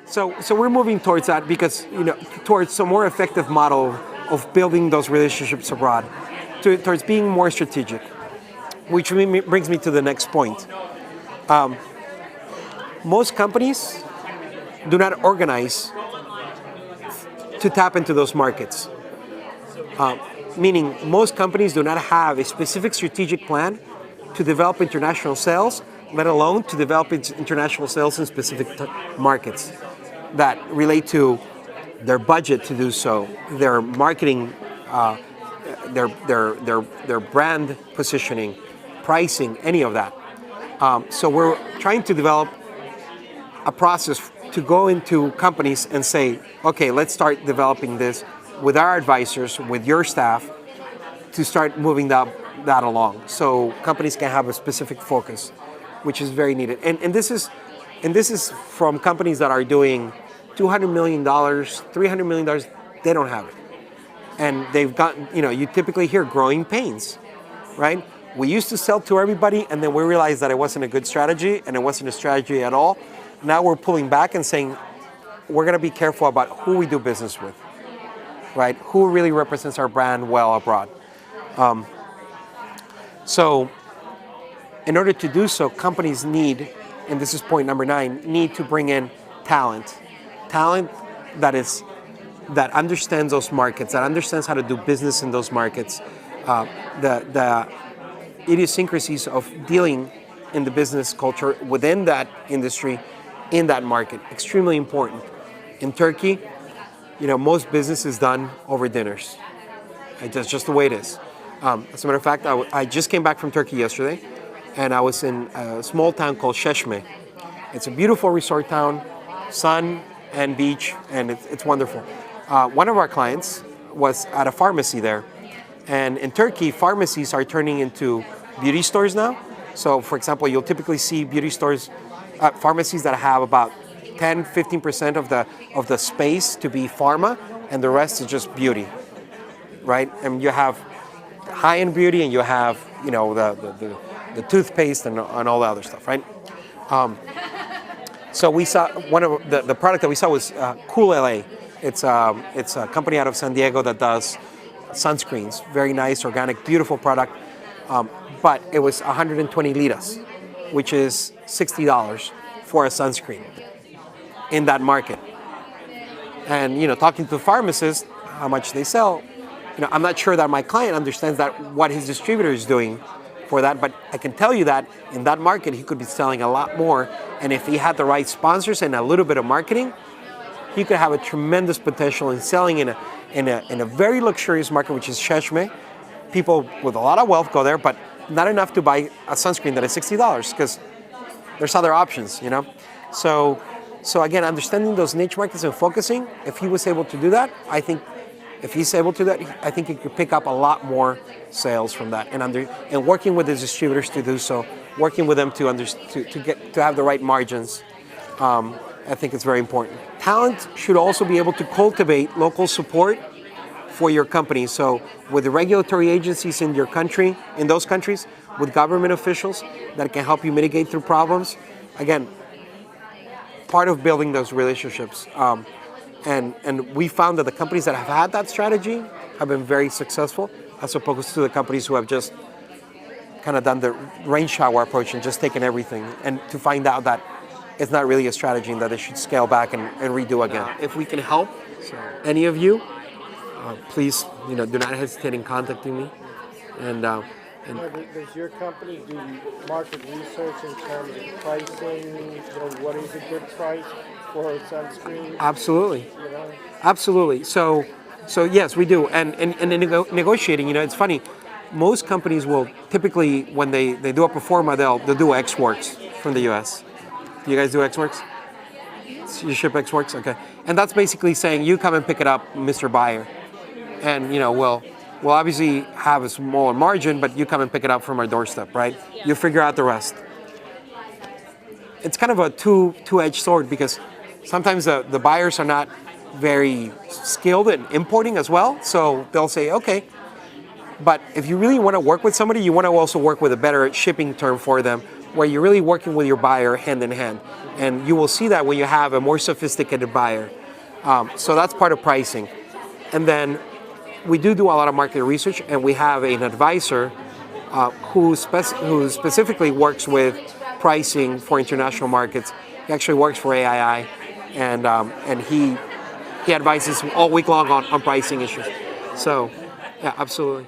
So we're moving towards that because, towards a more effective model of building those relationships abroad, towards being more strategic, which brings me to the next point. Most companies do not organize to tap into those markets. Meaning most companies do not have a specific strategic plan to develop international sales, let alone to develop international sales in specific markets that relate to their budget to do so, their marketing, their brand positioning, pricing, any of that. So we're trying to develop a process to go into companies and say, okay, let's start developing this with our advisors, with your staff, to start moving that along. So companies can have a specific focus, which is very needed. And this is from companies that are doing $200 million, $300 million, they don't have it. And they've gotten, you typically hear growing pains, right? We used to sell to everybody, and then we realized that it wasn't a good strategy, and it wasn't a strategy at all. Now we're pulling back and saying, we're gonna be careful about who we do business with, right? Who really represents our brand well abroad. So in order to do so, companies need, and this is point number 9, need to bring in talent that understands those markets, that understands how to do business in those markets, the idiosyncrasies of dealing in the business culture within that industry, in that market. Extremely important. In Turkey, most business is done over dinners. That's just the way it is. As a matter of fact, I just came back from Turkey yesterday, and I was in a small town called Çeşme. It's a beautiful resort town, sun and beach, and it's wonderful. One of our clients was at a pharmacy there, and in Turkey, pharmacies are turning into beauty stores now. So, for example, you'll typically see beauty stores, pharmacies that have about 10-15% of the space to be pharma, and the rest is just beauty, right? And you have high-end beauty, and you have the toothpaste and all the other stuff, right? So we saw one of the product that we saw was Cool LA. It's a company out of San Diego that does sunscreens. Very nice, organic, beautiful product. But it was 120 liras, which is $60 for a sunscreen in that market. And talking to the pharmacist, how much they sell, I'm not sure that my client understands that what his distributor is doing for that, but I can tell you that in that market he could be selling a lot more, and if he had the right sponsors and a little bit of marketing, he could have a tremendous potential in selling in a very luxurious market, which is Çeşme. People with a lot of wealth go there, but not enough to buy a sunscreen that is $60 because there's other options, So again, understanding those niche markets and focusing, if he was able to do that, I think he could pick up a lot more sales from that, and working with his distributors to do so, working with them to have the right margins. I think it's very important. Talent should also be able to cultivate local support for your company. So with the regulatory agencies in your country, in those countries, with government officials that can help you mitigate through problems. Again, part of building those relationships. And we found that the companies that have had that strategy have been very successful, as opposed to the companies who have just kind of done the rain shower approach and just taken everything, and to find out that it's not really a strategy and that they should scale back and redo again. If we can help any of you, please, do not hesitate in contacting me. And does your company do market research in terms of pricing? What is a good price for a sunscreen? Absolutely. Absolutely. So yes, we do. And in negotiating, it's funny. Most companies will typically, when they do a pro forma, they'll do X Works from the U.S. Do you guys do X Works? You ship X Works? Okay. And that's basically saying, you come and pick it up, Mr. Buyer. And, we'll obviously have a smaller margin, but you come and pick it up from our doorstep, right? You figure out the rest. It's kind of a two-edged sword, because sometimes the buyers are not very skilled in importing as well. So they'll say, okay. But if you really want to work with somebody, you want to also work with a better shipping term for them, where you're really working with your buyer hand in hand. And you will see that when you have a more sophisticated buyer. So that's part of pricing. And then we do a lot of market research, and we have an advisor who specifically works with pricing for international markets. He actually works for AII, and he advises all week long on pricing issues. So, yeah, absolutely.